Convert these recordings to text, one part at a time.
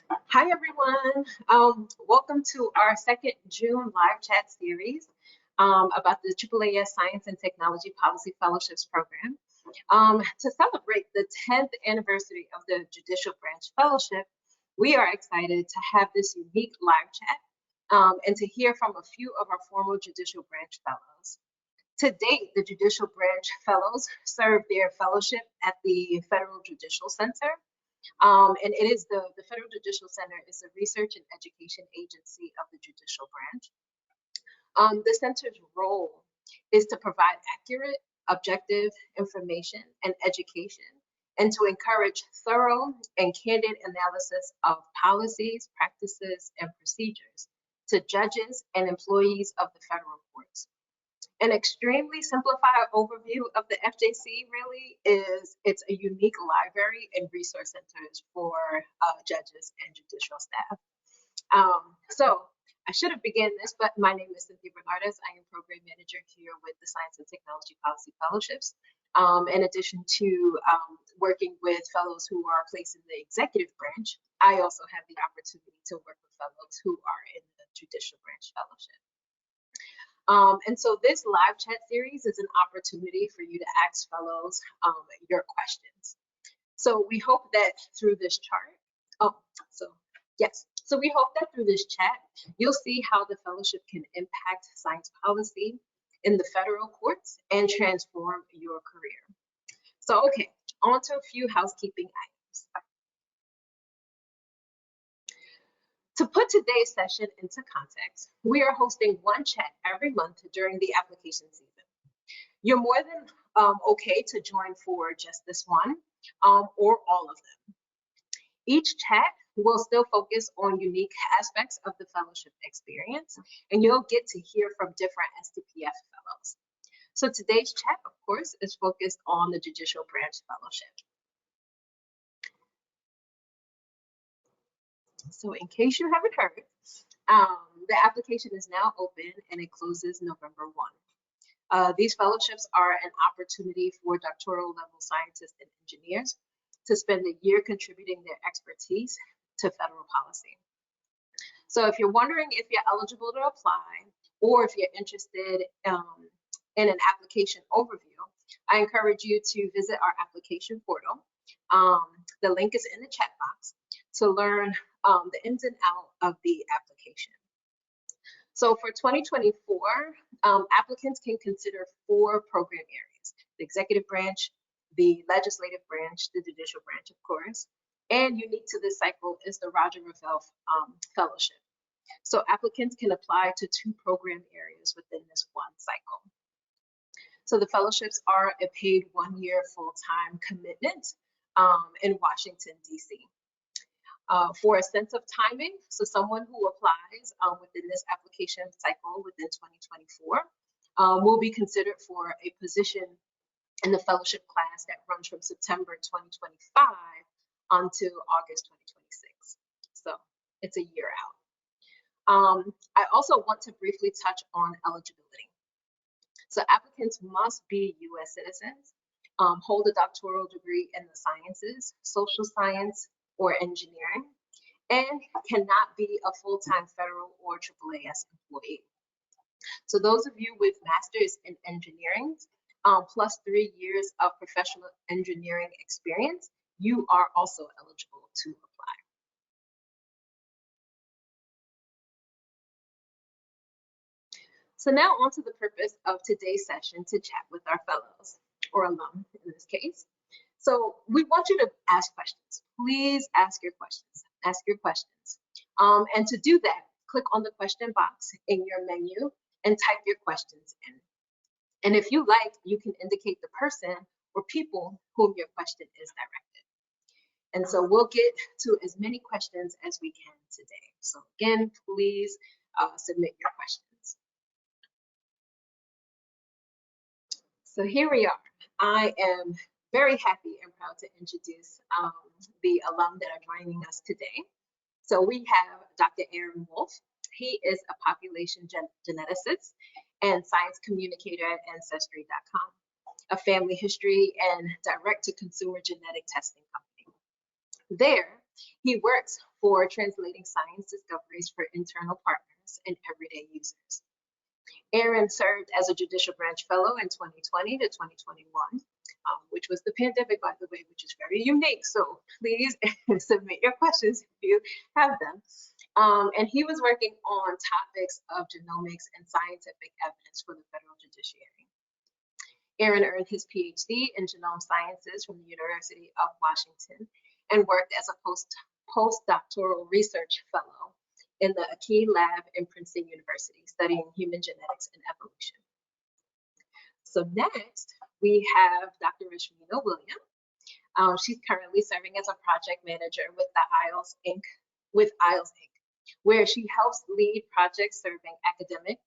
Hi, everyone. Welcome to our second June live chat series about the AAAS Science and Technology Policy Fellowships Program. To celebrate the 10th anniversary of the Judicial Branch Fellowship, we are excited to have this unique live chat and to hear from a few of our former Judicial Branch Fellows. To date, the Judicial Branch Fellows serve their fellowship at the Federal Judicial Center. And it is the Federal Judicial Center is a research and education agency of the Judicial Branch. The center's role is to provide accurate, objective information and education, and to encourage thorough and candid analysis of policies, practices, and procedures to judges and employees of the federal courts. An extremely simplified overview of the FJC really is it's a unique library and resource centers for judges and judicial staff. So I should have begun this, but my name is Cynthia Bernardes. I am program manager here with the Science and Technology Policy Fellowships. In addition to working with fellows who are placed in the executive branch, I also have the opportunity to work with fellows who are in the Judicial Branch Fellowship. And so this live chat series is an opportunity for you to ask fellows your questions. So we hope that through this chart, so we hope that through this chat, you'll see how the fellowship can impact science policy in the federal courts and transform your career. So, okay, on to a few housekeeping items. To put today's session into context, we are hosting one chat every month during the application season. You're more than okay to join for just this one or all of them. Each chat will still focus on unique aspects of the fellowship experience, and you'll get to hear from different STPF fellows. So today's chat, of course, is focused on the Judicial Branch Fellowship. So in case you haven't heard, the application is now open and it closes November 1. These fellowships are an opportunity for doctoral level scientists and engineers to spend a year contributing their expertise to federal policy. So if you're wondering if you're eligible to apply or if you're interested in an application overview, I encourage you to visit our application portal. The link is in the chat box to learn the ins and outs of the application. So for 2024, applicants can consider 4 program areas: the executive branch, the legislative branch, the judicial branch, of course, and unique to this cycle is the Roger Revelle Fellowship. So applicants can apply to 2 program areas within this one cycle. So the fellowships are a paid 1-year full-time commitment in Washington, D.C. For a sense of timing, so someone who applies within this application cycle within 2024 will be considered for a position in the fellowship class that runs from September 2025 until August 2026. So it's a year out. I also want to briefly touch on eligibility. So applicants must be U.S. citizens, hold a doctoral degree in the sciences, social science, or engineering, and cannot be a full-time federal or AAAS employee. So those of you with masters in engineering, plus 3 years of professional engineering experience, you are also eligible to apply. So now on to the purpose of today's session, to chat with our fellows, or alum in this case. So we want you to ask questions. Please ask your questions. Ask your questions. And to do that, click on the question box in your menu and type your questions in. And if you like, you can indicate the person or people whom your question is directed. And so we'll get to as many questions as we can today. So again, please submit your questions. So here we are. I am very happy and proud to introduce the alum that are joining us today. So we have Dr. Aaron Wolf. He is a population geneticist and science communicator at Ancestry.com, a family history and direct-to-consumer genetic testing company. There, he works for translating science discoveries for internal partners and everyday users. Erin served as a Judicial Branch Fellow in 2020 to 2021, which was the pandemic, by the way, which is very unique. So please submit your questions if you have them. And he was working on topics of genomics and scientific evidence for the federal judiciary. Erin earned his PhD in genome sciences from the University of Washington and worked as a postdoctoral research fellow in the Aki lab in Princeton University, studying human genetics and evolution. So next, we have Dr. Rashmina Williams. She's currently serving as a project manager with the IELTS Inc., where she helps lead projects serving academic,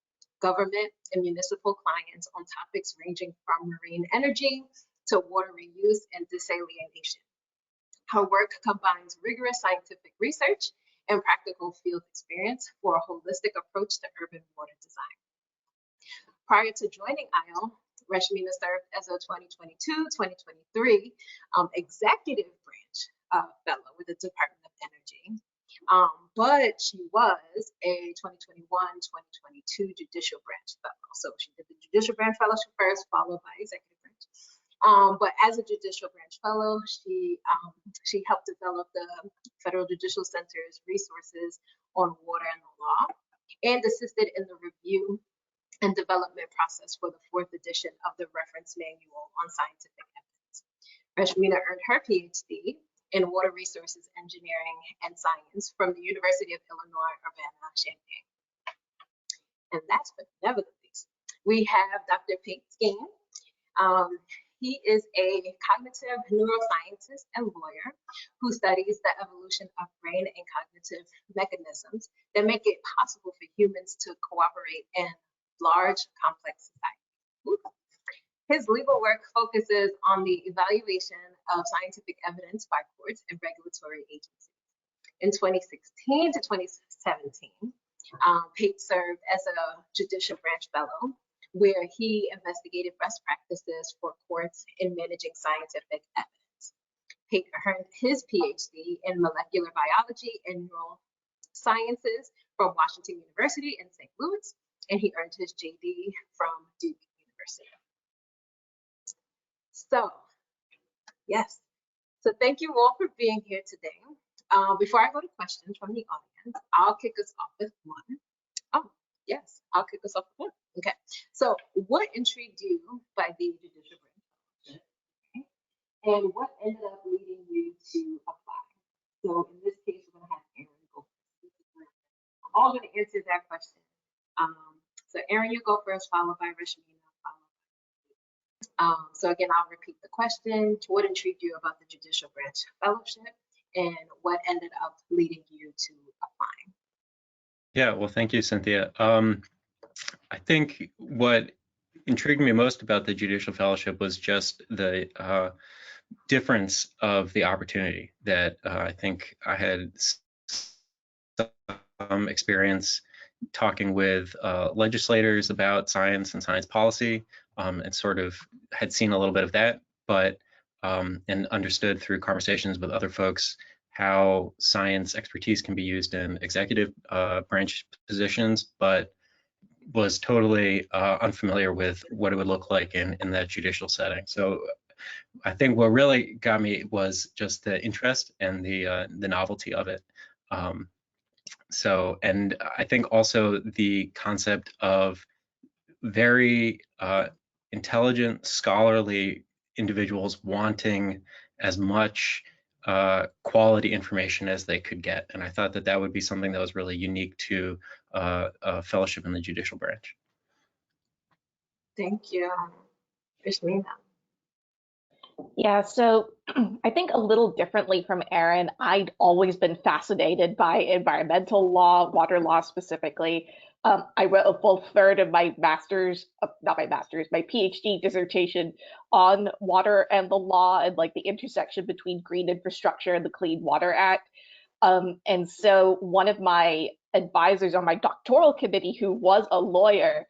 government, and municipal clients on topics ranging from marine energy to water reuse and desalination. Her work combines rigorous scientific research and practical field experience for a holistic approach to urban water design. Prior to joining IEL, Rashmina served as a 2022-2023 executive branch fellow with the Department of Energy, but she was a 2021-2022 Judicial Branch Fellow. So she did the Judicial Branch Fellowship first, followed by Executive Branch. But as a Judicial Branch Fellow, she helped develop the Federal Judicial Center's resources on water and the law, and assisted in the review and development process for the 4th edition of the Reference Manual on Scientific Evidence. Rashmina earned her PhD in Water Resources Engineering and Science from the University of Illinois, Urbana-Champaign. And that's but never the least. We have Dr. Pete Skeen. He is a cognitive neuroscientist and lawyer who studies the evolution of brain and cognitive mechanisms that make it possible for humans to cooperate in large, complex society. His legal work focuses on the evaluation of scientific evidence by courts and regulatory agencies. In 2016 to 2017, Pate served as a Judicial Branch Fellow, where he investigated best practices for courts in managing scientific evidence. Pate earned his PhD in molecular biology and neural sciences from Washington University in St. Louis, and he earned his JD from Duke University. So, yes. So thank you all for being here today. Before I go to questions from the audience, I'll kick us off with one. Oh, yes, I'll kick us off with one. Okay, so what intrigued you by the Judicial Branch Fellowship? Okay. And what ended up leading you to apply? So in this case, we're gonna have Erin go first. I'm all gonna answer that question. So Erin, you go first, followed by Rashmina. So again, I'll repeat the question. What intrigued you about the Judicial Branch Fellowship, and what ended up leading you to applying? Yeah, well, thank you, Cynthia. I think what intrigued me most about the Judicial Fellowship was just the difference of the opportunity that I think I had some experience talking with legislators about science and science policy, and sort of had seen a little bit of that, but and understood through conversations with other folks how science expertise can be used in executive branch positions, but was totally unfamiliar with what it would look like in that judicial setting. So I think what really got me was just the interest and the novelty of it. And I think also the concept of very intelligent, scholarly individuals wanting as much quality information as they could get. And I thought that that would be something that was really unique to a fellowship in the judicial branch. Thank you. Rashmina. Yeah, so I think a little differently from Erin, I'd always been fascinated by environmental law, water law specifically. I wrote a full third of my my PhD dissertation on water and the law and like the intersection between green infrastructure and the Clean Water Act. And so one of my advisors on my doctoral committee, who was a lawyer,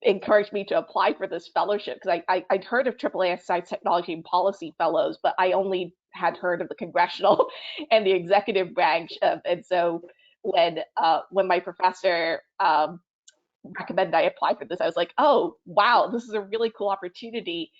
encouraged me to apply for this fellowship, because I'd heard of AAAS Science, Technology, and Policy Fellows, but I only had heard of the congressional and the executive branch. And so when my professor recommended I apply for this, I was like, oh, wow, this is a really cool opportunity.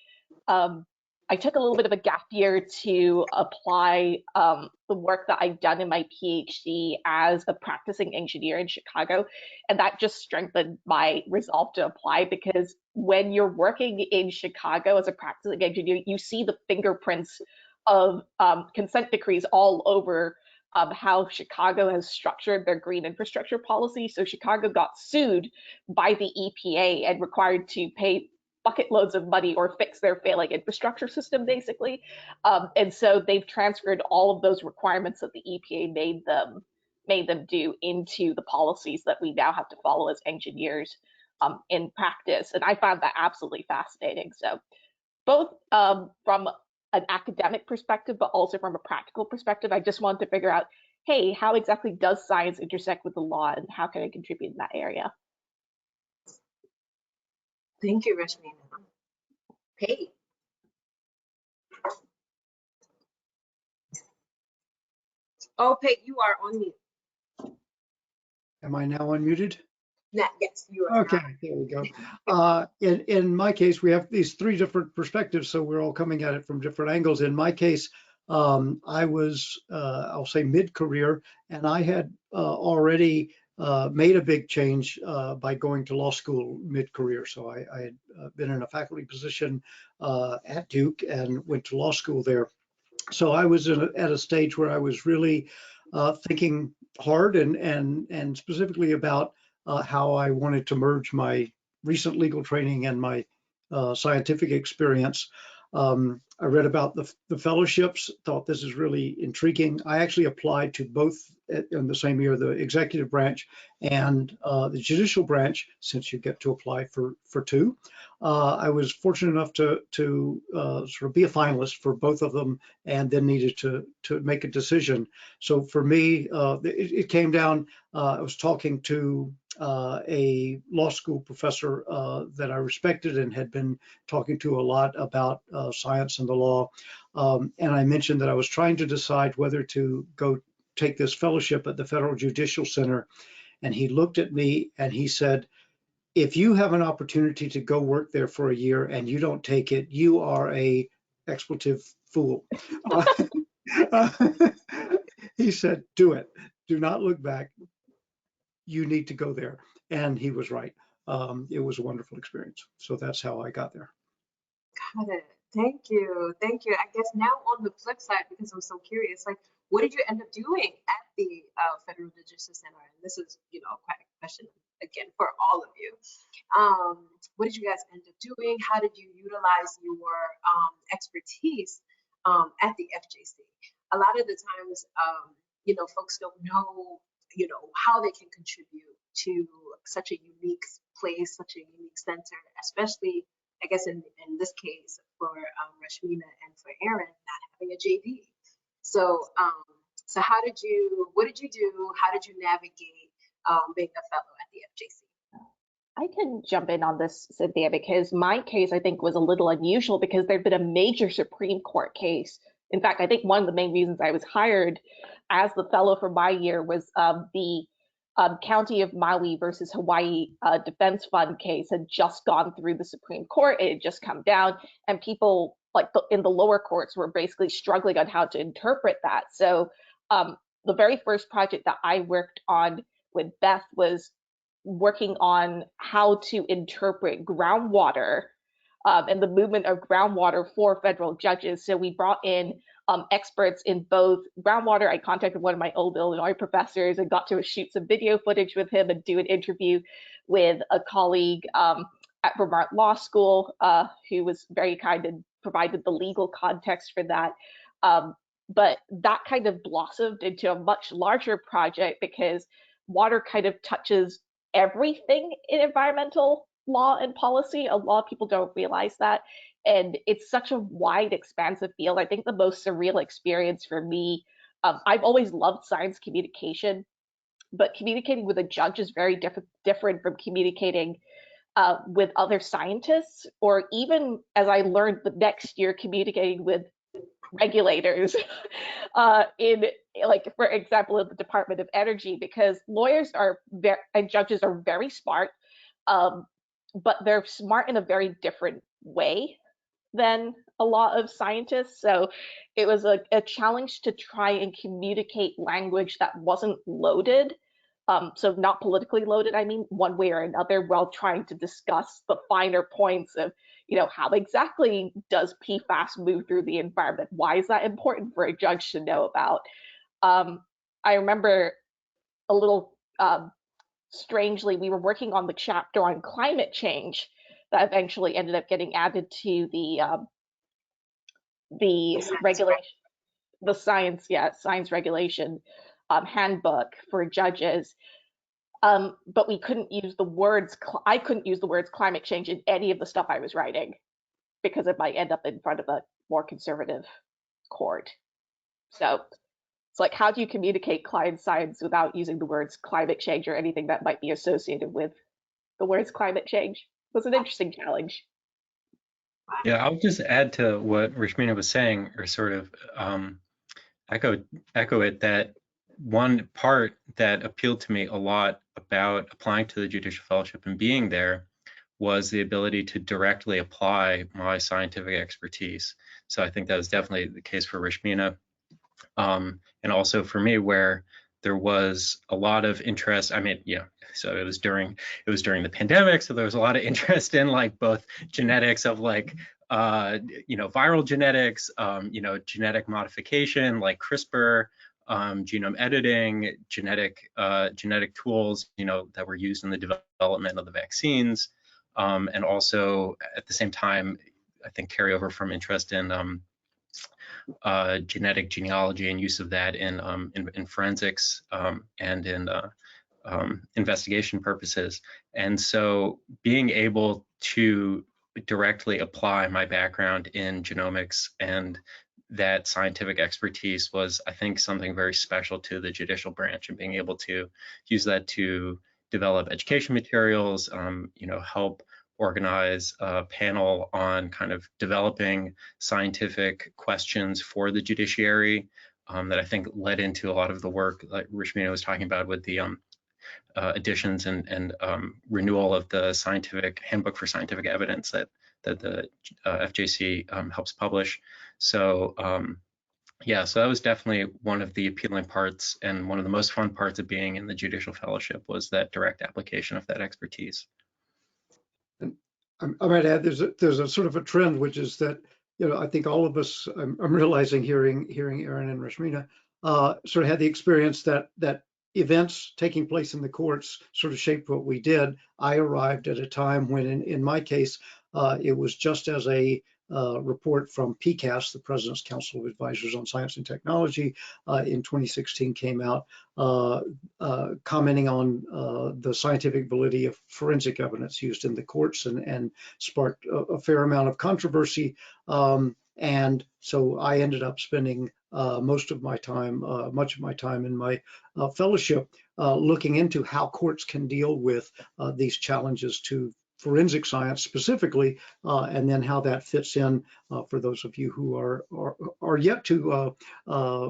I took a little bit of a gap year to apply the work that I'd done in my PhD as a practicing engineer in Chicago. And that just strengthened my resolve to apply, because when you're working in Chicago as a practicing engineer, you see the fingerprints of consent decrees all over how Chicago has structured their green infrastructure policy. So Chicago got sued by the EPA and required to pay bucket loads of money or fix their failing infrastructure system, basically. And so they've transferred all of those requirements that the EPA made them do into the policies that we now have to follow as engineers in practice. And I found that absolutely fascinating. So both from an academic perspective, but also from a practical perspective, I just wanted to figure out, hey, how exactly does science intersect with the law, and how can I contribute in that area? Thank you, Rashmina. Hey. Oh, Pate, you are on mute. Am I now unmuted? Yes, you are. Okay, there we go. In my case, we have these three different perspectives, so we're all coming at it from different angles. In my case, I was, I'll say, mid-career, and I had already made a big change by going to law school mid-career. So I had been in a faculty position at Duke and went to law school there. So I was at a stage where I was really thinking hard and specifically about how I wanted to merge my recent legal training and my scientific experience. I read about the fellowships, thought this is really intriguing. I actually applied to both in the same year, the executive branch and the judicial branch, since you get to apply for two. I was fortunate enough to sort of be a finalist for both of them, and then needed to make a decision. So for me, it came down, I was talking to a law school professor that I respected and had been talking to a lot about science and the law. And I mentioned that I was trying to decide whether to go take this fellowship at the Federal Judicial Center. And he looked at me and he said, if you have an opportunity to go work there for a year and you don't take it, you are a expletive fool. He said, do it. Do not look back. You need to go there. And he was right. It was a wonderful experience. So that's how I got there. Got it. Thank you. Thank you. I guess now on the flip side, because I'm so curious, like, what did you end up doing at the Federal Judicial Center? And this is, quite a question again for all of you. What did you guys end up doing? How did you utilize your expertise at the FJC? A lot of the times, folks don't know, how they can contribute to such a unique place, such a unique center, especially, I guess, in this case for Rashmina and for Aaron, not having a JD. So, what did you do? How did you navigate being a fellow at the FJC? I can jump in on this, Cynthia, because my case, I think, was a little unusual because there'd been a major Supreme Court case. In fact, I think one of the main reasons I was hired as the fellow for my year was the County of Maui versus Hawaii Defense Fund case had just gone through the Supreme Court. It had just come down, and people in the lower courts were basically struggling on how to interpret that. So the very first project that I worked on with Beth was working on how to interpret groundwater and the movement of groundwater for federal judges. So we brought in experts in both groundwater. I contacted one of my old Illinois professors and got to shoot some video footage with him and do an interview with a colleague at Vermont Law School who was very kind and provided the legal context for that. But that kind of blossomed into a much larger project because water kind of touches everything in environmental law and policy. A lot of people don't realize that. And it's such a wide, expansive field. I think the most surreal experience for me, I've always loved science communication, but communicating with a judge is very different from communicating with other scientists, or even as I learned the next year, communicating with regulators in, like, for example, in the Department of Energy, because lawyers are and judges are very smart, but they're smart in a very different way than a lot of scientists. So it was a challenge to try and communicate language that wasn't loaded. So not politically loaded, I mean, one way or another, while trying to discuss the finer points of, how exactly does PFAS move through the environment? Why is that important for a judge to know about? I remember a little strangely, we were working on the chapter on climate change that eventually ended up getting added to the regulation, the science regulation handbook for judges. But we couldn't use the words. I couldn't use the words climate change in any of the stuff I was writing because it might end up in front of a more conservative court. So it's like, how do you communicate climate science without using the words climate change or anything that might be associated with the words climate change? It was an interesting challenge. Yeah, I'll just add to what Rashmina was saying, or sort of echo it, that one part that appealed to me a lot about applying to the Judicial Fellowship and being there was the ability to directly apply my scientific expertise. So I think that was definitely the case for Rashmina, and also for me, where there was a lot of interest. I mean, so it was during the pandemic, so there was a lot of interest in, like, both genetics of, like, viral genetics, genetic modification like CRISPR, genome editing, genetic tools, that were used in the development of the vaccines, and also at the same time, I think, carryover from interest in genetic genealogy and use of that in forensics and in investigation purposes. And so being able to directly apply my background in genomics and that scientific expertise was, I think, something very special to the judicial branch, and being able to use that to develop education materials, help organize a panel on kind of developing scientific questions for the judiciary, that I think led into a lot of the work that Rashmina was talking about with the additions and renewal of the scientific handbook for scientific evidence that the FJC helps publish. So so that was definitely one of the appealing parts, and one of the most fun parts of being in the Judicial Fellowship was that direct application of that expertise. I might add, there's a sort of a trend, which is that, I think all of us, I'm realizing, hearing Aaron and Rashmina, sort of had the experience that events taking place in the courts sort of shaped what we did. I arrived at a time when, in my case, it was just as a report from PCAS, the President's Council of Advisors on Science and Technology, in 2016 came out, commenting on the scientific validity of forensic evidence used in the courts, and sparked a fair amount of controversy. And so I ended up spending much of my time in my fellowship looking into how courts can deal with these challenges to forensic science specifically, and then how that fits in for those of you who are yet to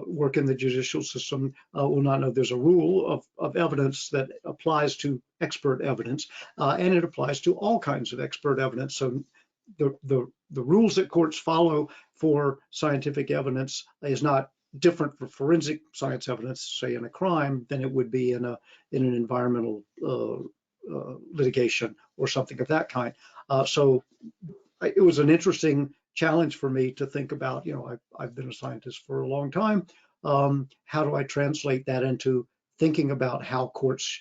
work in the judicial system will not know there's a rule of evidence that applies to expert evidence, and it applies to all kinds of expert evidence. So the rules that courts follow for scientific evidence is not different for forensic science evidence, say in a crime, than it would be in an environmental litigation or something of that kind. So it was an interesting challenge for me to think about. I've been a scientist for a long time. How do I translate that into thinking about how courts,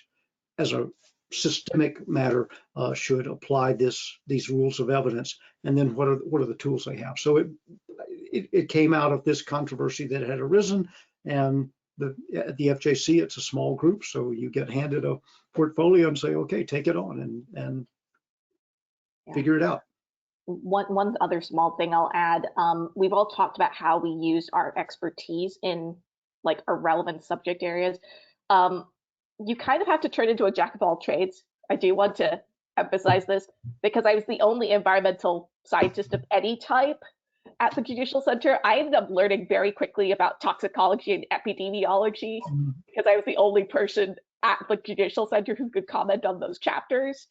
as a systemic matter, should apply these rules of evidence, and then what are the tools they have? So it came out of this controversy that had arisen, and at the FJC, it's a small group, so you get handed a portfolio and say, okay, take it on and figure it out. One other small thing I'll add, we've all talked about how we use our expertise in, like, irrelevant subject areas. You kind of have to turn into a jack of all trades. I do want to emphasize this because I was the only environmental scientist of any type at the Judicial Center. I ended up learning very quickly about toxicology and epidemiology because I was the only person at the Judicial Center who could comment on those chapters.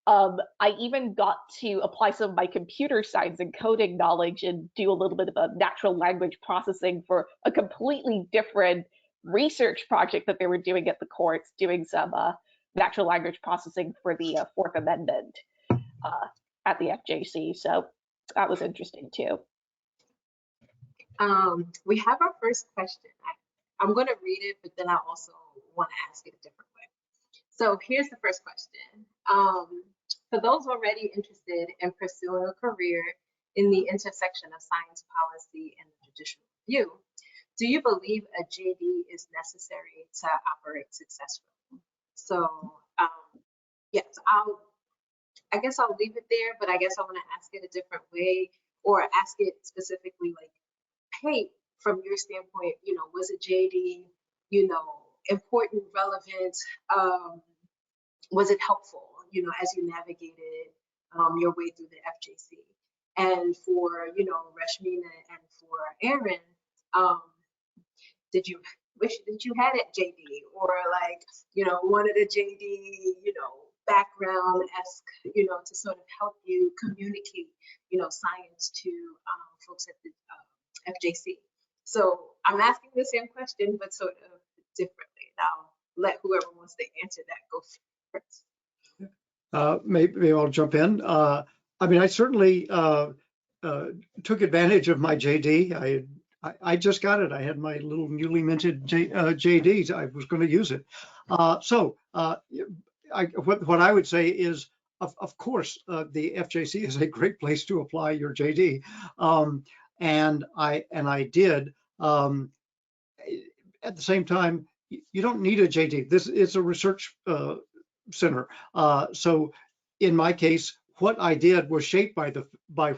I even got to apply some of my computer science and coding knowledge and do a little bit of a natural language processing for a completely different research project that they were doing at the courts, doing some natural language processing for the Fourth Amendment at the FJC. So that was interesting too. We have our first question. I'm going to read it, but then I also want to ask it a different way. So here's the first question. For those already interested in pursuing a career in the intersection of science policy and judicial review, do you believe a JD is necessary to operate successfully? So yes, I guess I'll leave it there, but I guess I want to ask it a different way, or ask it specifically like, hey, from your standpoint, was a JD, important, relevant? Was it helpful, as you navigated your way through the FJC? And for, Rashmina and for Aaron, did you wish that you had a JD, or like, wanted a JD, background-esque, to sort of help you communicate, science to folks at the FJC? So I'm asking the same question, but sort of differently. Now, let whoever wants to answer that go first. Maybe I'll jump in. I mean, I certainly took advantage of my JD. I just got it. I had my little newly minted JDs. I was going to use it. What I would say is, of course, the FJC is a great place to apply your JD. And I did. At the same time, you don't need a JD. This is a research center. So in my case, what I did was shaped by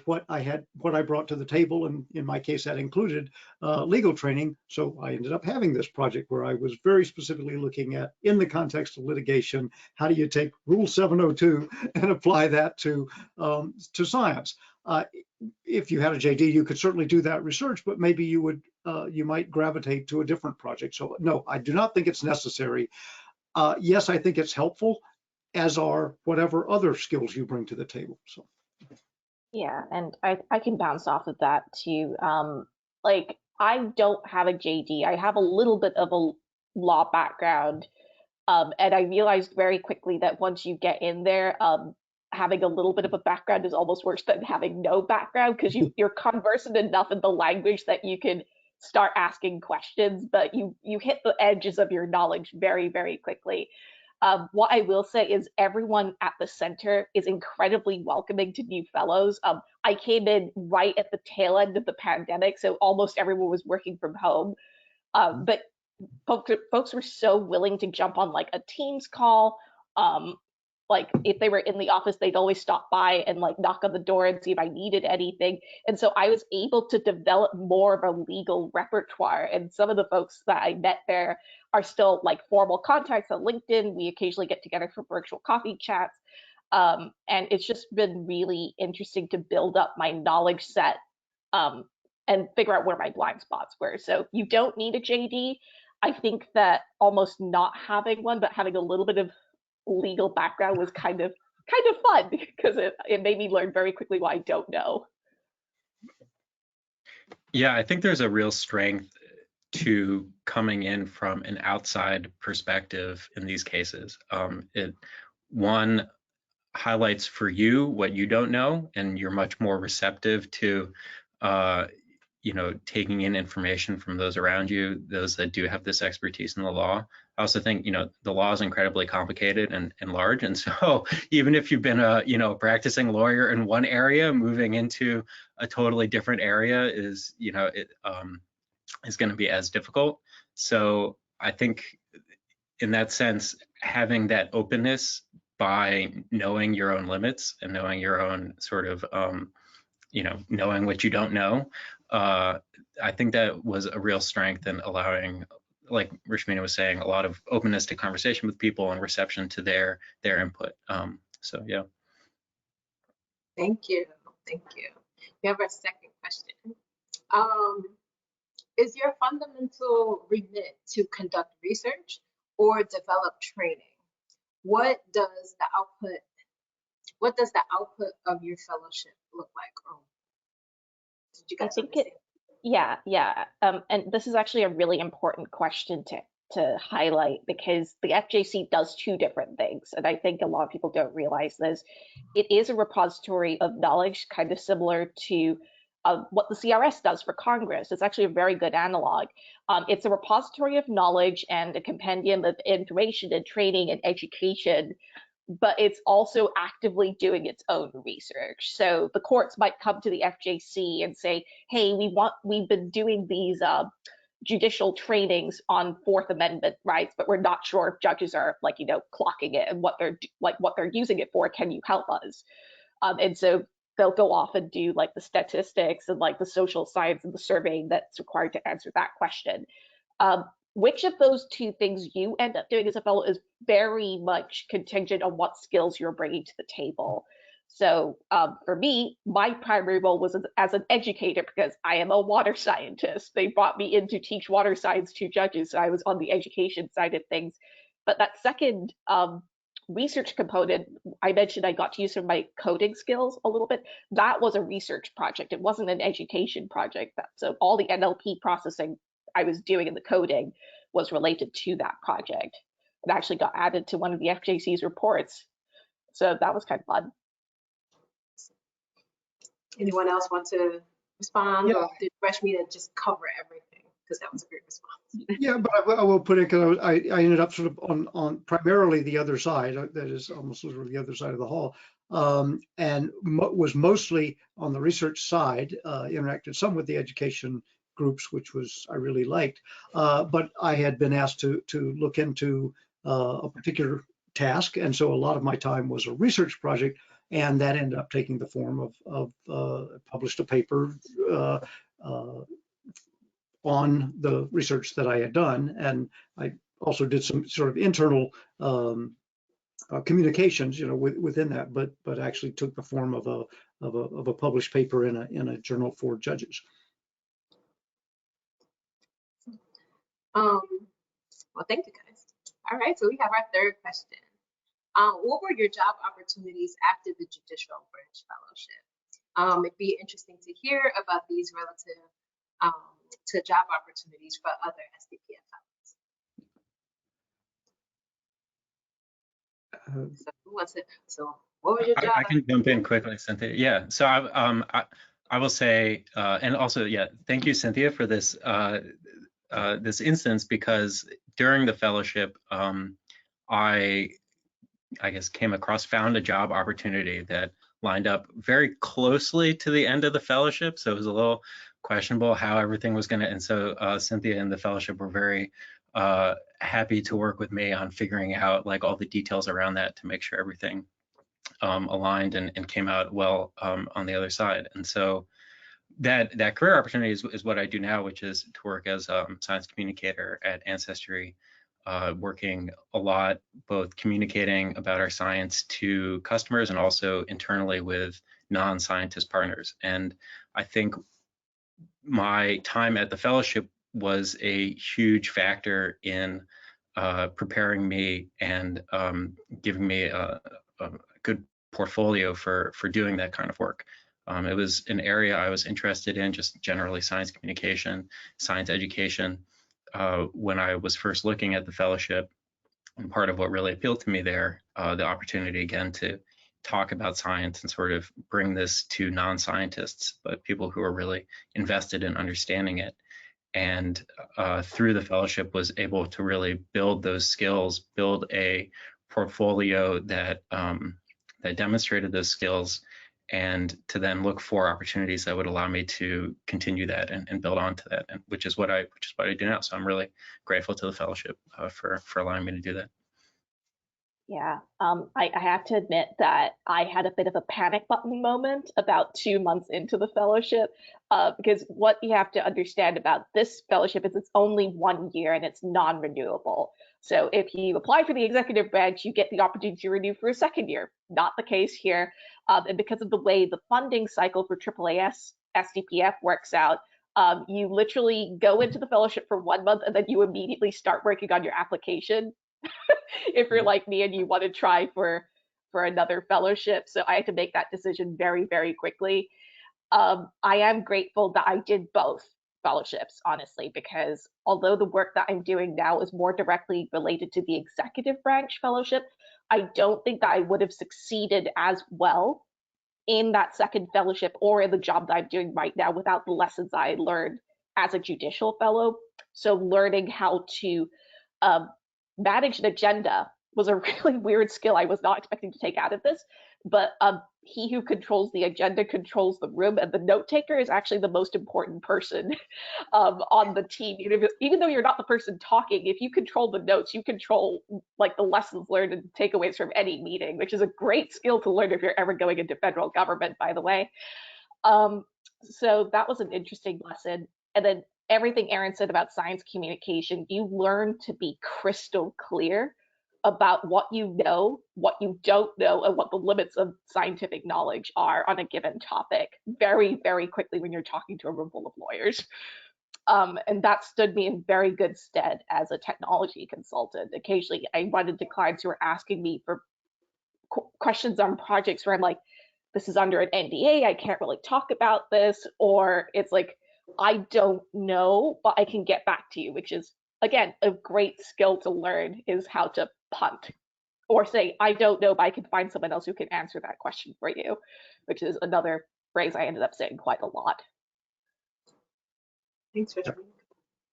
what I brought to the table, and in my case, that included legal training. So I ended up having this project where I was very specifically looking at, in the context of litigation, how do you take Rule 702 and apply that to science? If you had a JD, you could certainly do that research, but maybe you might gravitate to a different project. So no, I do not think it's necessary. Yes, I think it's helpful, as are whatever other skills you bring to the table. So yeah, and I can bounce off of that too. Like, I don't have a JD. I have a little bit of a law background, and I realized very quickly that once you get in there, having a little bit of a background is almost worse than having no background, because you're conversant enough in the language that you can start asking questions, but you hit the edges of your knowledge very, very quickly. What I will say is everyone at the center is incredibly welcoming to new fellows. I came in right at the tail end of the pandemic, so almost everyone was working from home. But folks were so willing to jump on like a Teams call. Like if they were in the office, they'd always stop by and like knock on the door and see if I needed anything. And so I was able to develop more of a legal repertoire. And some of the folks that I met there are still like formal contacts on LinkedIn. We occasionally get together for virtual coffee chats. And it's just been really interesting to build up my knowledge set and figure out where my blind spots were. So you don't need a JD. I think that almost not having one, but having a little bit of legal background was kind of fun, because it made me learn very quickly what I don't know. Yeah, I think there's a real strength to coming in from an outside perspective in these cases. It highlights for you what you don't know, and you're much more receptive to taking in information from those around you, those that do have this expertise in the law. I also think, the law is incredibly complicated and large. And so even if you've been a practicing lawyer in one area, moving into a totally different area is going to be as difficult. So I think in that sense, having that openness by knowing your own limits and knowing your own sort of, knowing what you don't know, I think that was a real strength in allowing, like Rashmina was saying, a lot of openness to conversation with people and reception to their input. So yeah. Thank you. Thank you. We have our second question. Is your fundamental remit to conduct research or develop training? What does the output of your fellowship look like? Or did you guys understand? Yeah. And this is actually a really important question to highlight, because the FJC does two different things, and I think a lot of people don't realize this. It is a repository of knowledge, kind of similar to what the CRS does for Congress. It's actually a very good analog. It's a repository of knowledge and a compendium of information and training and education, but it's also actively doing its own research. So the courts might come to the FJC and say, hey, we've been doing these judicial trainings on Fourth Amendment rights, but we're not sure if judges are clocking it and what they're using it for. Can you help us? And so they'll go off and do the statistics and the social science and the surveying that's required to answer that question. Which of those two things you end up doing as a fellow is very much contingent on what skills you're bringing to the table. So for me, my primary role was as an educator, because I am a water scientist. They brought me in to teach water science to judges, so I was on the education side of things. But that second research component, I mentioned I got to use some of my coding skills a little bit. That was a research project. It wasn't an education project. So all the NLP processing I was doing in the coding was related to that project. It actually got added to one of the FJC's reports. So that was kind of fun. Anyone else want to respond? Yeah. Or did Rashmita just cover everything? Because that was a great response. Yeah, but I will put it, because I ended up sort of on primarily the other side, that is almost sort of the other side of the hall, and was mostly on the research side, interacted some with the education groups, which I really liked, but I had been asked to look into a particular task, and so a lot of my time was a research project, and that ended up taking the form of published a paper on the research that I had done, and I also did some sort of internal communications, within that, but actually took the form of a published paper in a journal for judges. Well, thank you guys. All right, so we have our third question. What were your job opportunities after the Judicial Branch Fellowship? It'd be interesting to hear about these relative to job opportunities for other SDPF fellows. So who wants it? So what was your job? I can jump in quickly, Cynthia. Yeah, so I will say, and also, yeah, thank you, Cynthia, for this this instance, because during the fellowship, I guess found a job opportunity that lined up very closely to the end of the fellowship. So it was a little questionable how everything was and so Cynthia and the fellowship were very happy to work with me on figuring out all the details around that to make sure everything aligned and came out well on the other side. And so that career opportunity is what I do now, which is to work as a science communicator at Ancestry, working a lot, both communicating about our science to customers and also internally with non-scientist partners. And I think my time at the fellowship was a huge factor in preparing me and giving me a good portfolio for doing that kind of work. It was an area I was interested in, just generally science communication, science education. When I was first looking at the fellowship, and part of what really appealed to me there, the opportunity again to talk about science and sort of bring this to non-scientists, but people who are really invested in understanding it. And through the fellowship was able to really build those skills, build a portfolio that that demonstrated those skills, and to then look for opportunities that would allow me to continue that and build on to that, and which is what I do now. So I'm really grateful to the fellowship for allowing me to do that. Yeah, I have to admit that I had a bit of a panic button moment about 2 months into the fellowship, because what you have to understand about this fellowship is it's only 1 year and it's non-renewable. So if you apply for the executive branch, you get the opportunity to renew for a second year. Not the case here. And because of the way the funding cycle for AAAS SDPF works out, you literally go into the fellowship for 1 month and then you immediately start working on your application if you're like me and you want to try for another fellowship. So I had to make that decision very, very quickly. I am grateful that I did both fellowships, honestly, because although the work that I'm doing now is more directly related to the executive branch fellowship, I don't think that I would have succeeded as well in that second fellowship or in the job that I'm doing right now without the lessons I learned as a judicial fellow. So learning how to manage an agenda was a really weird skill I was not expecting to take out of this. But he who controls the agenda controls the room, and the note taker is actually the most important person on the team. Even though you're not the person talking, if you control the notes, you control like the lessons learned and takeaways from any meeting, which is a great skill to learn if you're ever going into federal government, by the way. So that was an interesting lesson. And then everything Aaron said about science communication, you learn to be crystal clear about what you know, what you don't know, and what the limits of scientific knowledge are on a given topic very, very quickly when you're talking to a room full of lawyers. And that stood me in very good stead as a technology consultant. Occasionally, I run into clients who are asking me for questions on projects where I'm like, this is under an NDA, I can't really talk about this, or it's like, I don't know, but I can get back to you, which is, again, a great skill to learn, is how to punt or say, I don't know, but I can find someone else who can answer that question for you, which is another phrase I ended up saying quite a lot. Thanks, Richard.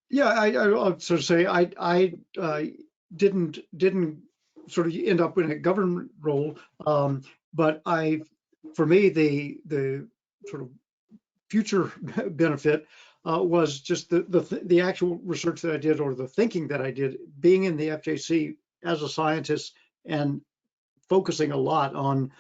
Yeah, I'll sort of say I didn't sort of end up in a government role, but for me the sort of future benefit was just the actual research that I did, or the thinking that I did, being in the FJC as a scientist and focusing a lot on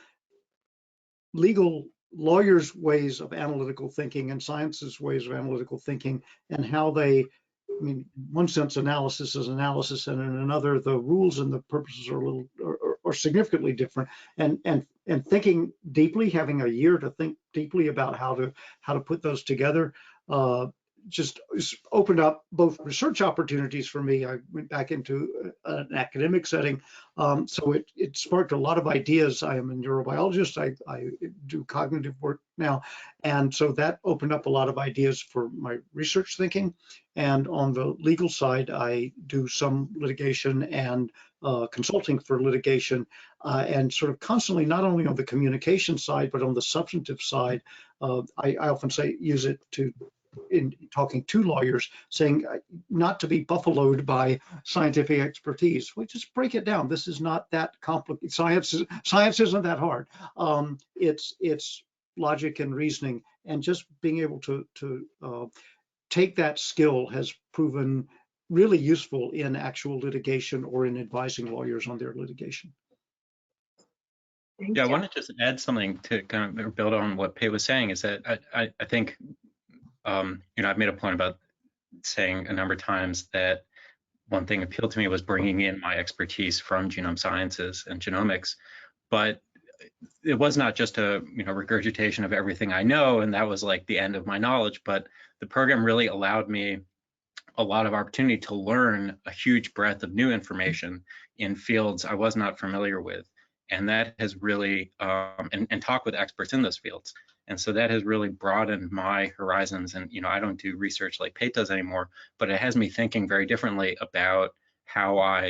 lawyers' ways of analytical thinking and science's ways of analytical thinking, and how they, I mean, in one sense, analysis is analysis, and in another, the rules and the purposes are significantly different. And thinking deeply, having a year to think deeply about how to put those together, just opened up both research opportunities for me. I went back into an academic setting, so it sparked a lot of ideas. I am a neurobiologist. I do cognitive work now, and so that opened up a lot of ideas for my research thinking. And on the legal side, I do some litigation and consulting for litigation, and sort of constantly, not only on the communication side, but on the substantive side. I often use it in talking to lawyers, saying not to be buffaloed by scientific expertise. We just break it down. This is not that complicated. Science isn't that hard. It's logic and reasoning, and just being able to take that skill has proven really useful in actual litigation or in advising lawyers on their litigation. Yeah, I want to just add something to kind of build on what Pei was saying, is that I think, I've made a point about saying a number of times that one thing appealed to me was bringing in my expertise from genome sciences and genomics, but it was not just a regurgitation of everything I know, and that was like the end of my knowledge, but the program really allowed me a lot of opportunity to learn a huge breadth of new information in fields I was not familiar with. And that has really, and talk with experts in those fields. And so that has really broadened my horizons. And, I don't do research like Pate does anymore, but it has me thinking very differently about how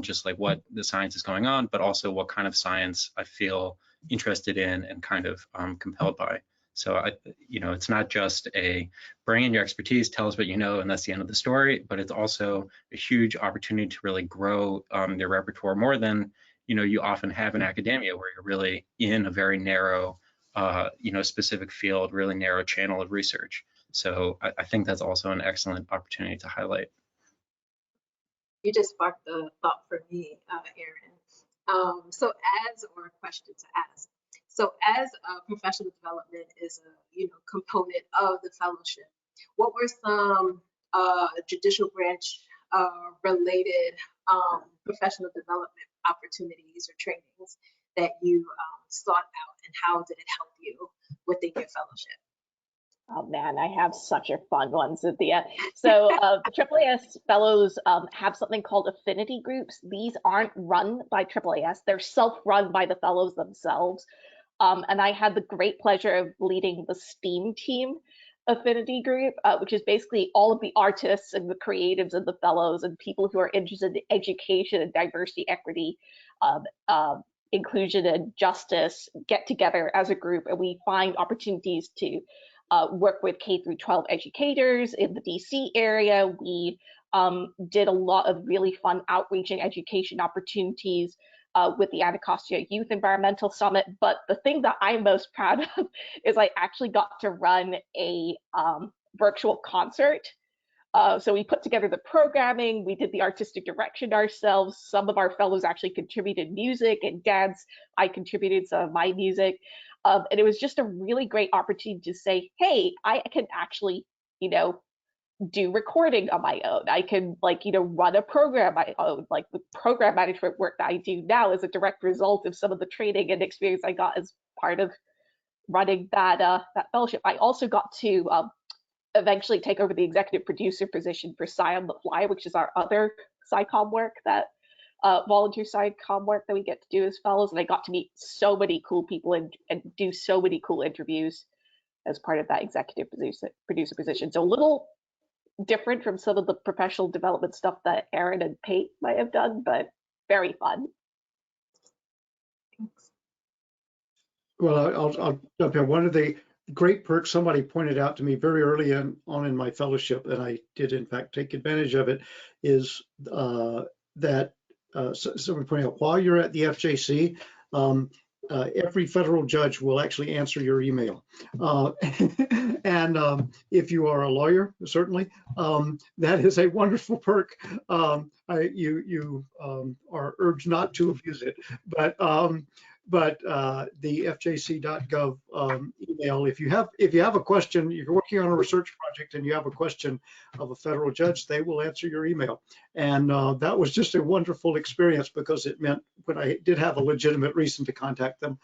just like what the science is going on, but also what kind of science I feel interested in and kind of compelled by. So, it's not just bring in your expertise, tell us what you know, and that's the end of the story, but it's also a huge opportunity to really grow their repertoire more than, you often have in academia, where you're really in a very narrow, specific field, really narrow channel of research. So I think that's also an excellent opportunity to highlight. You just sparked the thought for me, Aaron. So or a question to ask. So as professional development is a component of the fellowship, what were some judicial branch related professional development opportunities or trainings that you sought out, and how did it help you within your fellowship? Oh man, I have such a fun one, Cynthia. So the AAAS fellows have something called affinity groups. These aren't run by AAAS; they're self-run by the fellows themselves. And I had the great pleasure of leading the STEAM team affinity group, which is basically all of the artists and the creatives and the fellows and people who are interested in education and diversity, equity, inclusion, and justice get together as a group, and we find opportunities to work with K through 12 educators in the DC area. We did a lot of really fun outreach and education opportunities with the Anacostia Youth Environmental Summit. But the thing that I'm most proud of is I actually got to run a virtual concert. So we put together the programming, we did the artistic direction ourselves. Some of our fellows actually contributed music and dance. I contributed some of my music. And it was just a really great opportunity to say, hey, I can actually, do recording on my own. I can run a program I own. Like the program management work that I do now is a direct result of some of the training and experience I got as part of running that fellowship. I also got to eventually take over the executive producer position for Sci on the Fly, which is our other SciComm work, that volunteer SciComm work that we get to do as fellows. And I got to meet so many cool people and do so many cool interviews as part of that executive producer position. So a little different from some of the professional development stuff that Aaron and Pate might have done, but very fun. Well, I'll jump in. One of the great perks somebody pointed out to me very early on in my fellowship, and I did in fact take advantage of it, is that someone pointed out, while you're at the FJC, every federal judge will actually answer your email. And if you are a lawyer, certainly, that is a wonderful perk. You are urged not to abuse it, but the fjc.gov email, if you have a question, you're working on a research project and you have a question of a federal judge, they will answer your email. And that was just a wonderful experience, because it meant when I did have a legitimate reason to contact them,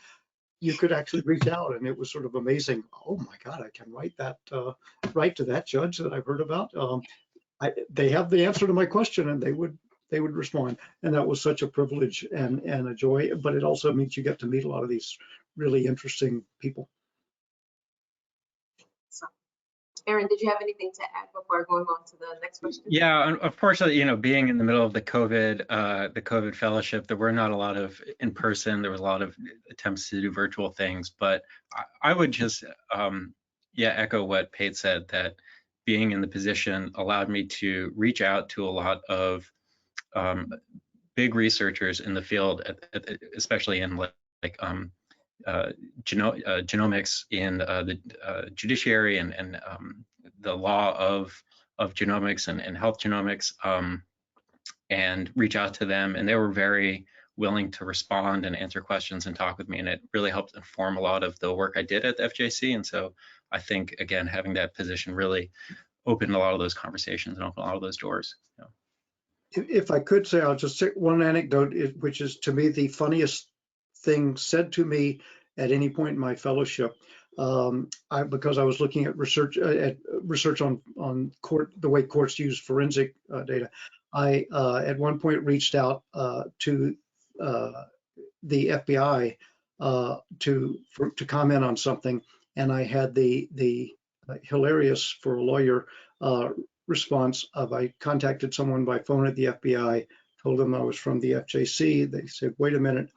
you could actually reach out, and it was sort of amazing. Oh my God, I can write to that judge that I've heard about. They have the answer to my question, and they would respond. And that was such a privilege and a joy, but it also means you get to meet a lot of these really interesting people. So, Aaron, did you have anything to add before going on to the next question? Yeah, unfortunately, being in the middle of the COVID fellowship, there were not a lot of in person. There was a lot of attempts to do virtual things, but I would just, echo what Pate said, that being in the position allowed me to reach out to a lot of big researchers in the field, especially in genomics in the judiciary and the law of genomics and health genomics, and reach out to them. And they were very willing to respond and answer questions and talk with me. And it really helped inform a lot of the work I did at the FJC. And so I think, again, having that position really opened a lot of those conversations and opened a lot of those doors. If I could say, I'll just say one anecdote, which is to me the funniest thing said to me at any point in my fellowship. Because I was looking at research on the way courts use forensic data. I at one point reached out to the FBI to comment on something, and I had the hilarious for a lawyer response of, I contacted someone by phone at the FBI, told them I was from the FJC. They said, wait a minute.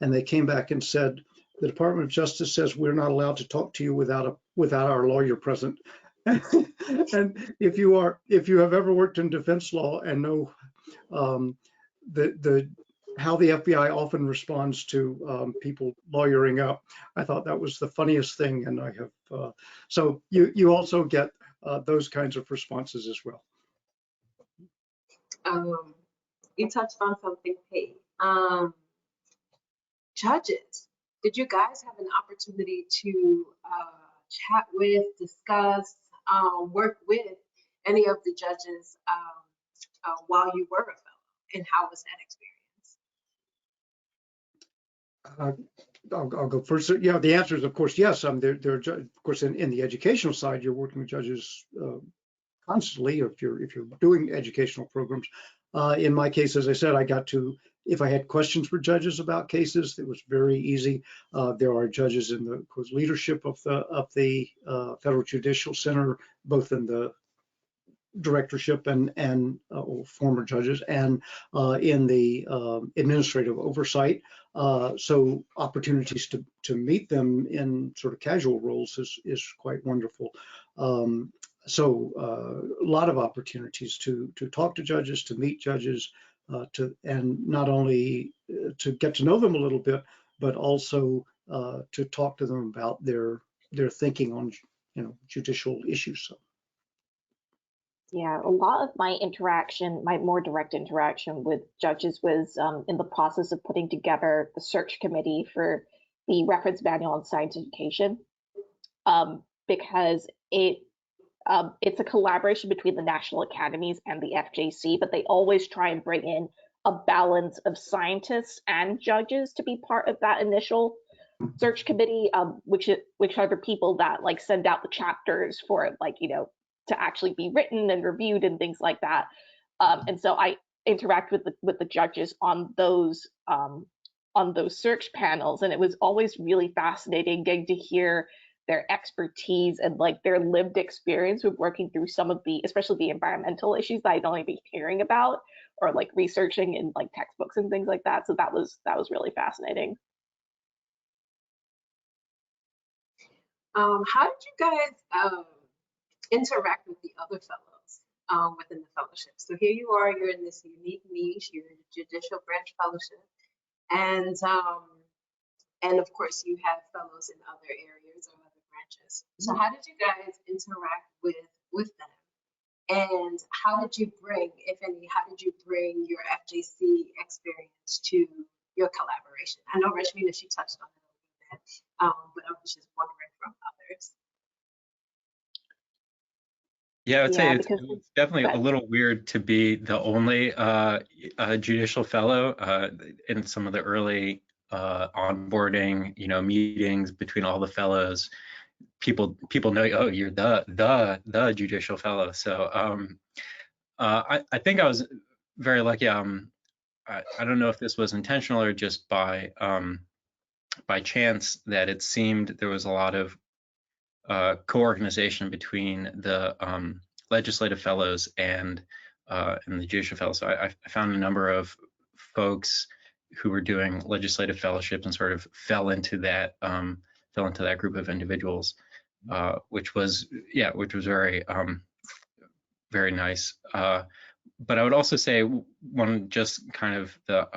And they came back and said, the Department of Justice says we're not allowed to talk to you without our lawyer present. And if you have ever worked in defense law and know how the FBI often responds to people lawyering up, I thought that was the funniest thing. And I have, so you also get those kinds of responses as well. You touched on something, Pate. Judges, did you guys have an opportunity to chat with, discuss, work with any of the judges while you were a fellow? and how was that experience? I'll go first. Yeah, the answer is, of course, yes. There, of course, in the educational side, you're working with judges constantly if you're doing educational programs. In my case, as I said, I got to, if I had questions for judges about cases, it was very easy. There are judges in the, of course, leadership of the Federal Judicial Center, both in the directorship and former judges, and in the administrative oversight. So opportunities to meet them in sort of casual roles is quite wonderful. So a lot of opportunities to talk to judges, to meet judges, and not only to get to know them a little bit, but also to talk to them about their thinking on judicial issues. So. Yeah, a lot of my interaction, my more direct interaction with judges was in the process of putting together the search committee for the reference manual on science education, because it's a collaboration between the national academies and the FJC, but they always try and bring in a balance of scientists and judges to be part of that initial search committee, which are the people that like send out the chapters for to actually be written and reviewed and things like that. And so I interact with the judges on those search panels, and it was always really fascinating getting to hear their expertise and like their lived experience with working through some of especially the environmental issues that I'd only be hearing about or like researching in like textbooks and things like that. So that was really fascinating. How did you guys interact with the other fellows within the fellowship? So here you are, you're in this unique niche, you're in the Judicial Branch Fellowship, and of course you have fellows in other areas or other branches. So how did you guys interact with them? And how did you bring, if any, your FJC experience to your collaboration? I know Rashmina, she touched on it a little bit, but I was just wondering from others. Yeah, I would say it's because definitely a little weird to be the only judicial fellow in some of the early onboarding, meetings between all the fellows. People know, oh, you're the judicial fellow. So I think I was very lucky. I don't know if this was intentional or just by chance that it seemed there was a lot of co-organization between the legislative fellows and the judicial fellows. So I found a number of folks who were doing legislative fellowships and sort of fell into that group of individuals, which was very very nice. But I would also say one just kind of the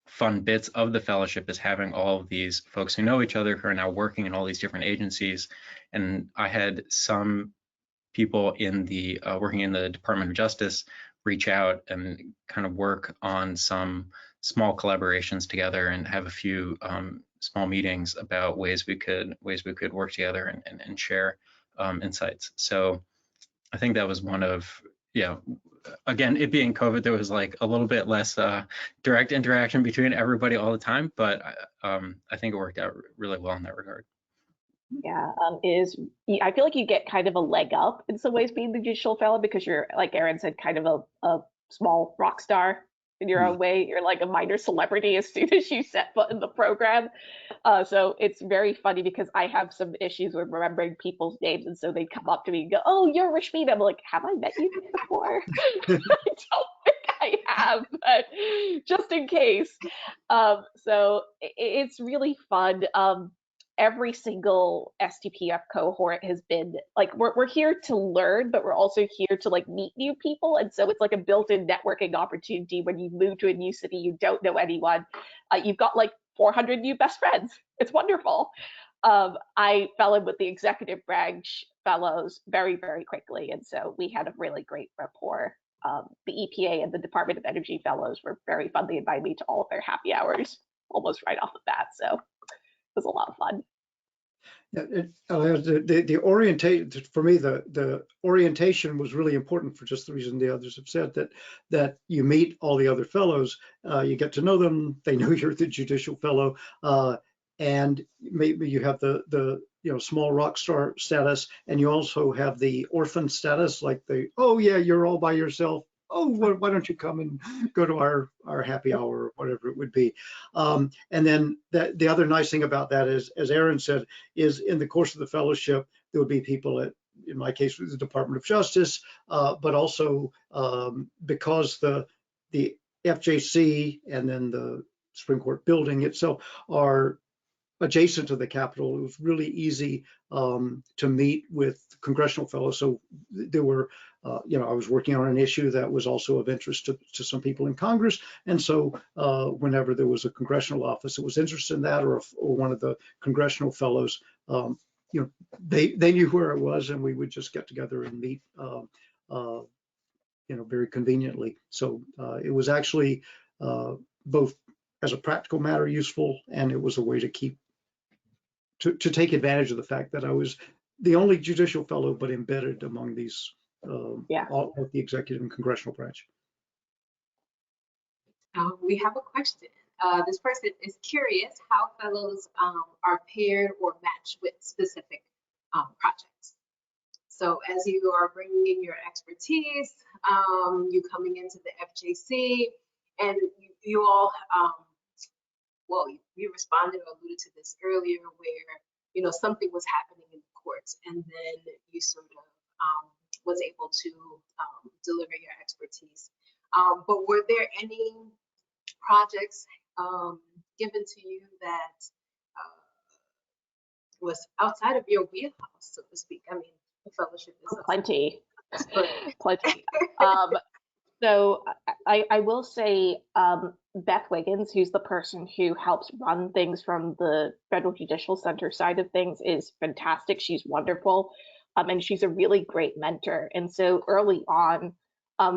fun bits of the fellowship is having all of these folks who know each other who are now working in all these different agencies. And I had some people in the working in the Department of Justice reach out and kind of work on some small collaborations together and have a few small meetings about ways we could work together and share insights. So I think that was one of, again, it being COVID, there was like a little bit less direct interaction between everybody all the time, but I think it worked out really well in that regard. Yeah, I feel like you get kind of a leg up in some ways being the judicial fellow because you're, like Aaron said, kind of a small rock star in your own way. You're like a minor celebrity as soon as you set foot in the program. So it's very funny because I have some issues with remembering people's names, and so they come up to me and go, "Oh, you're Rashmina." I'm like, "Have I met you before?" I don't think I have, but just in case. So it's really fun. Every single STPF cohort has been like, we're here to learn, but we're also here to like meet new people. And so it's like a built-in networking opportunity. When you move to a new city, you don't know anyone. You've got like 400 new best friends. It's wonderful. I fell in with the executive branch fellows very, very quickly. And so we had a really great rapport. The EPA and the Department of Energy fellows were very fun. They invited me to all of their happy hours almost right off the bat. So it was a lot of fun. Yeah, the orientation for me, the orientation was really important for just the reason the others have said, that you meet all the other fellows, you get to know them, they know you're the judicial fellow, and maybe you have the small rock star status, and you also have the orphan status, like oh yeah, you're all by yourself. Oh, why don't you come and go to our happy hour or whatever it would be. And then the other nice thing about that is, as Aaron said, is in the course of the fellowship, there would be people at, in my case, the Department of Justice, but also because the FJC and then the Supreme Court building itself are adjacent to the Capitol, it was really easy to meet with congressional fellows. So there were, I was working on an issue that was also of interest to some people in Congress. And so whenever there was a congressional office that was interested in that, or one of the congressional fellows, they knew where I was, and we would just get together and meet, very conveniently. So it was actually both as a practical matter useful, and it was a way to take advantage of the fact that I was the only judicial fellow, but embedded among these, all of the executive and congressional branch. We have a question. This person is curious how fellows are paired or matched with specific projects. So as you are bringing in your expertise, you coming into the FJC, and you all, well, you responded or alluded to this earlier, where something was happening in the courts, and then you sort of was able to deliver your expertise. But were there any projects given to you that was outside of your wheelhouse, so to speak? I mean, the fellowship is plenty. So I will say Beth Wiggins, who's the person who helps run things from the Federal Judicial Center side of things, is fantastic. She's wonderful, and she's a really great mentor. And so early on,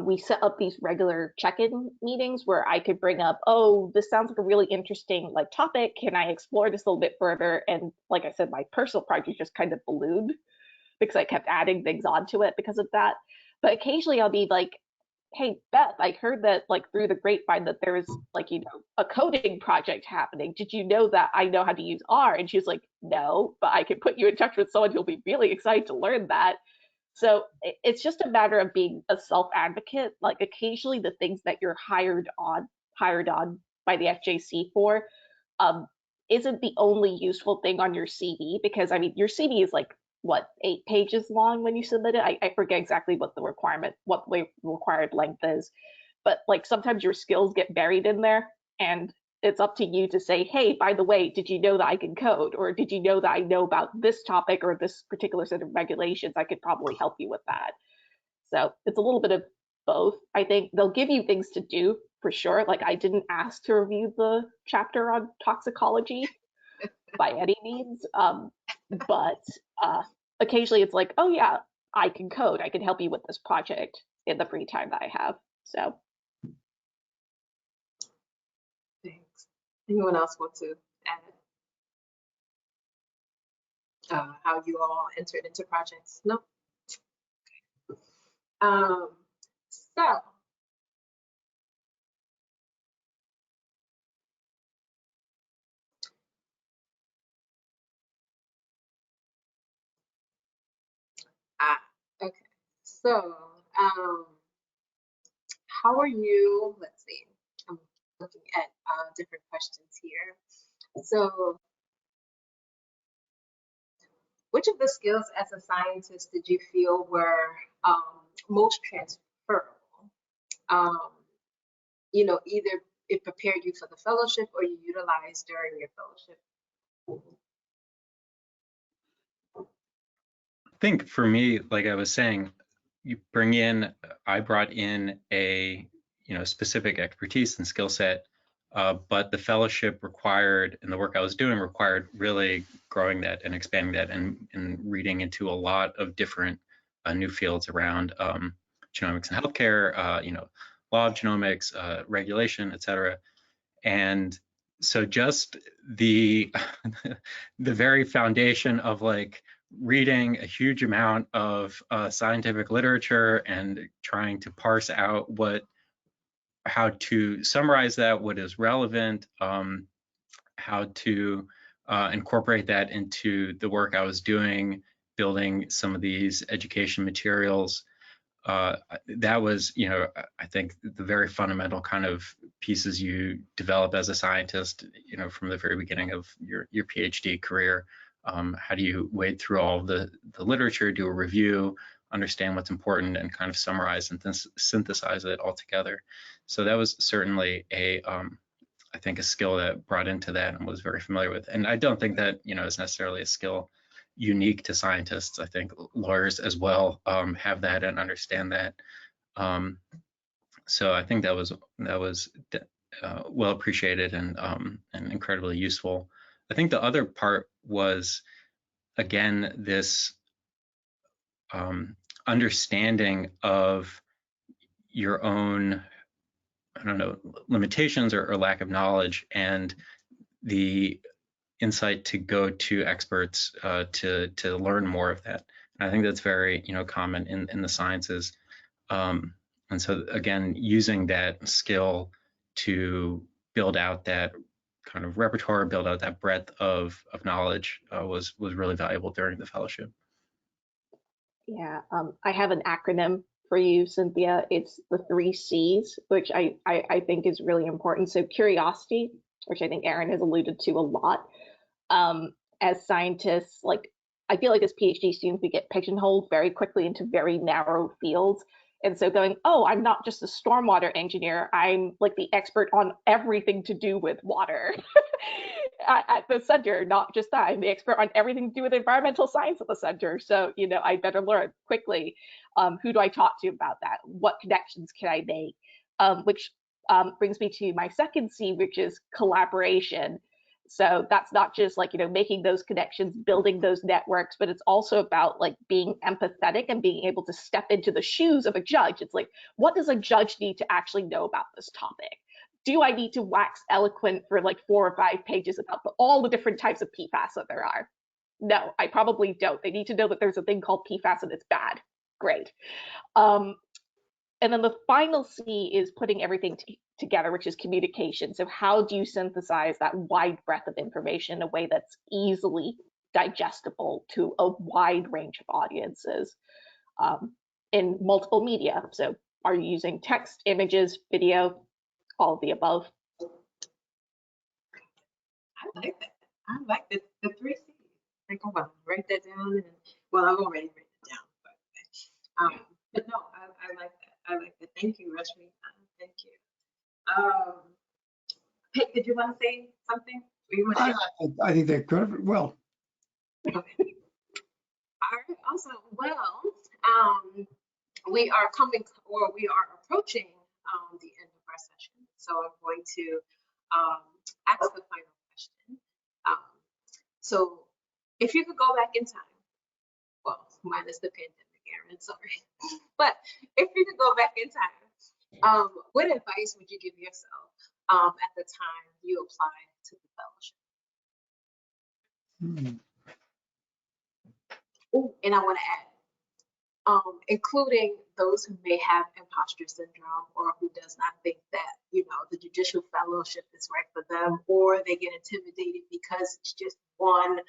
we set up these regular check-in meetings where I could bring up, oh, this sounds like a really interesting topic. Can I explore this a little bit further? And like I said, my personal project just kind of ballooned because I kept adding things onto it because of that. But occasionally I'll be like, hey, Beth, I heard that through the grapevine that there's a coding project happening. Did you know that I know how to use R? And she's like, no, but I can put you in touch with someone who'll be really excited to learn that. So it's just a matter of being a self-advocate. Like occasionally the things that you're hired on by the FJC for isn't the only useful thing on your CV, because I mean, your CV is 8 pages long when you submit it. I forget exactly what the required length is, but sometimes your skills get buried in there, and it's up to you to say, hey, by the way, did you know that I can code? Or did you know that I know about this topic or this particular set of regulations? I could probably help you with that. So it's a little bit of both. I think they'll give you things to do for sure. I didn't ask to review the chapter on toxicology by any means, but occasionally it's oh yeah, I can code. I can help you with this project in the free time that I have. So. Thanks. Anyone else want to add how you all entered into projects? No? So okay. So how are you, let's see, I'm looking at different questions here. So which of the skills as a scientist did you feel were most transferable? Either it prepared you for the fellowship or you utilized during your fellowship? I think for me, like I was saying, I brought in a specific expertise and skill set, but the fellowship required, and the work I was doing required really growing that and expanding that and reading into a lot of different new fields around genomics and healthcare, law of genomics, regulation, et cetera. And So just the the very foundation of like reading a huge amount of scientific literature and trying to parse out how to summarize that, what is relevant, how to incorporate that into the work I was doing, building some of these education materials. That was, I think the very fundamental kind of pieces you develop as a scientist, from the very beginning of your PhD career. How do you wade through all of the literature, do a review, understand what's important, and kind of summarize and synthesize it all together. So that was certainly I think a skill that brought into that and was very familiar with. And I don't think that, is necessarily a skill unique to scientists. I think lawyers as well have that and understand that. So I think that was well appreciated and incredibly useful. I think the other part was, again, this understanding of your own, I don't know, limitations or lack of knowledge, and the insight to go to experts to learn more of that. And I think that's very common in the sciences. And so again, using that skill to build out that kind of repertoire, build out that breadth of knowledge was really valuable during the fellowship. Yeah, I have an acronym for you, Cynthia. It's the 3 C's, which I think is really important. So curiosity, which I think Aaron has alluded to a lot. As scientists, like I feel like as PhD students, we get pigeonholed very quickly into very narrow fields. And so going, oh, I'm not just a stormwater engineer, I'm like the expert on everything to do with water at the center, not just that, I'm the expert on everything to do with environmental science at the center. So, I better learn quickly. Who do I talk to about that? What connections can I make? Which brings me to my second C, which is collaboration. So that's not just like, making those connections, building those networks, but it's also about like being empathetic and being able to step into the shoes of a judge. It's like, what does a judge need to actually know about this topic? Do I need to wax eloquent for like 4 or 5 pages about all the different types of PFAS that there are? No, I probably don't. They need to know that there's a thing called PFAS and it's bad. Great. And then the final C is putting everything together, which is communication. So how do you synthesize that wide breadth of information in a way that's easily digestible to a wide range of audiences in multiple media? So are you using text, images, video, all of the above? I like that. I like the 3 C's. I think I'm going to write that down. And, well, I've already written it down. But no, I like that. I like that. Thank you, Rashmi. Thank you. Hey, did you want to say something? I think they could have, well. Okay. All right, awesome. Well, we are approaching the end of our session. So I'm going to ask the final question. So if you could go back in time, well, minus the pandemic, Aaron, sorry. But if you could go back in time, what advice would you give yourself at the time you applied to the fellowship? Ooh, and I want to add, including those who may have imposter syndrome or who does not think that, the Judicial Fellowship is right for them, or they get intimidated because it's just one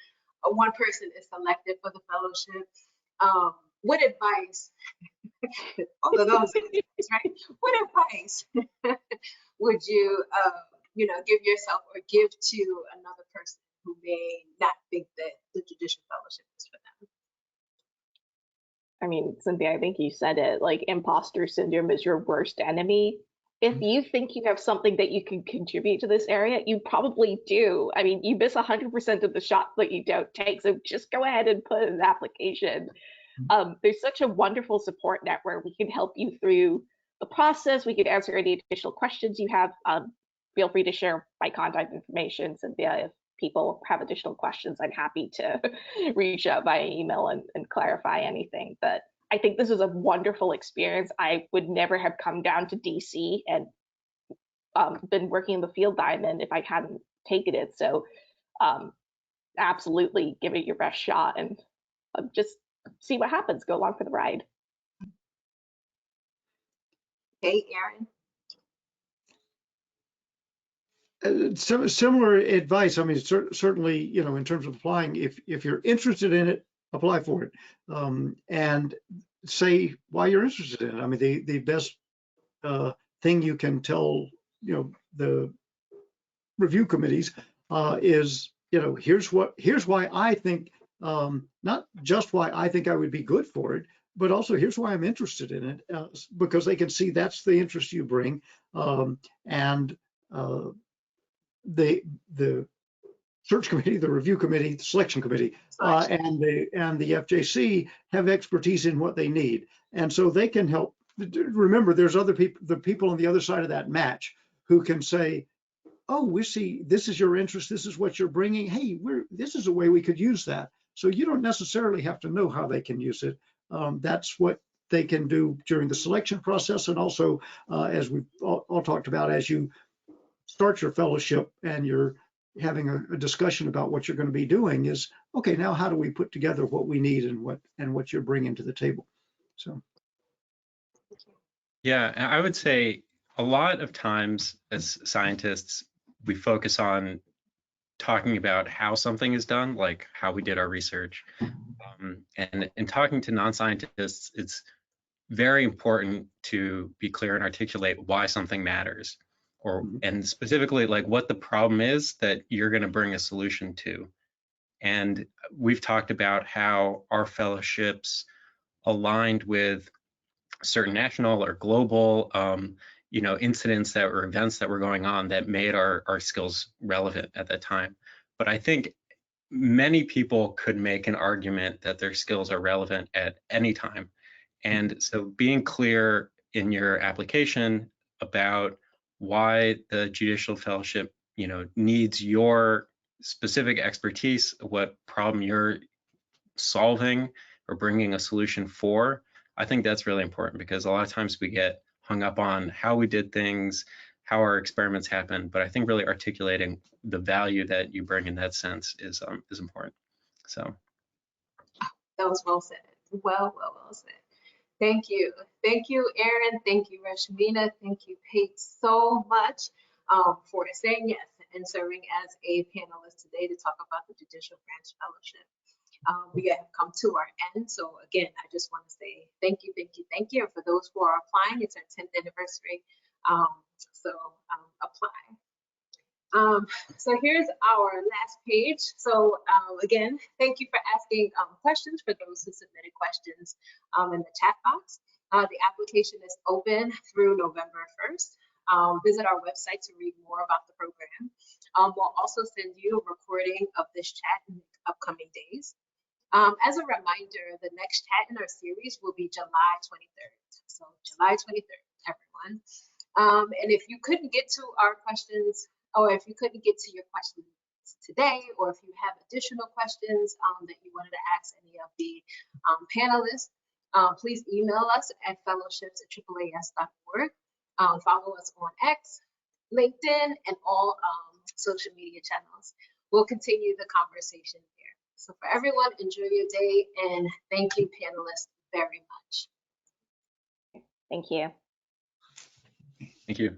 person is selected for the fellowship. What advice, all of those things, right? What advice would you, give yourself or give to another person who may not think that the Judicial Fellowship is for them? I mean, Cynthia, I think you said it, like imposter syndrome is your worst enemy. If you think you have something that you can contribute to this area, you probably do. I mean, you miss 100% of the shots that you don't take. So just go ahead and put in an application. There's such a wonderful support network. We can help you through the process. We can answer any additional questions you have. Feel free to share my contact information, Cynthia. If people have additional questions, I'm happy to reach out via email and clarify anything. But I think this was a wonderful experience. I would never have come down to DC and been working in the field diamond if I hadn't taken it. So absolutely give it your best shot and just see what happens. Go along for the ride. Okay, Aaron. Similar advice. I mean, certainly, you know, in terms of applying, if you're interested in it, apply for it, and say why you're interested in it. I mean, the best thing you can tell, you know, the review committees is, you know, here's why I think, not just why I think I would be good for it, but also here's why I'm interested in it, because they can see that's the interest you bring, and the search committee, the review committee, the selection committee, and the FJC have expertise in what they need, and so they can help. Remember, there's other people, the people on the other side of that match, who can say, "Oh, we see this is your interest. This is what you're bringing. Hey, this is a way we could use that." So you don't necessarily have to know how they can use it. That's what they can do during the selection process, and also as we've all talked about, as you start your fellowship and you're having a discussion about what you're going to be doing, is okay. Now, how do we put together what we need and what you're bringing to the table? So, yeah, I would say a lot of times as scientists, we focus on talking about how something is done, like how we did our research. And in talking to non-scientists, it's very important to be clear and articulate why something matters, and specifically like what the problem is that you're going to bring a solution to. And we've talked about how our fellowships aligned with certain national or global you know, incidents that were events that were going on that made our skills relevant at that time. But I think many people could make an argument that their skills are relevant at any time. And so being clear in your application about why the Judicial Fellowship, you know, needs your specific expertise, what problem you're solving or bringing a solution for, I think that's really important, because a lot of times we get hung up on how we did things, how our experiments happen, but I think really articulating the value that you bring in that sense is important. So That was well said. Well said. Thank you. Thank you, Aaron. Thank you, Rashmina. Thank you, Pate, so much for saying yes and serving as a panelist today to talk about the Judicial Branch Fellowship. We have come to our end. So again, I just want to say thank you, thank you, thank you. And for those who are applying, it's our 10th anniversary. So apply. So here's our last page. So again, thank you for asking questions, for those who submitted questions in the chat box. The application is open through November 1st. Visit our website to read more about the program. We'll also send you a recording of this chat in the upcoming days. As a reminder, the next chat in our series will be July 23rd. So July 23rd, everyone. And if you couldn't get to our questions, or if you couldn't get to your questions today, or if you have additional questions that you wanted to ask any of the panelists, please email us at fellowships@AAAS.org. Follow us on X, LinkedIn, and all social media channels. We'll continue the conversation here. So for everyone, enjoy your day, and thank you, panelists, very much. Thank you. thank you.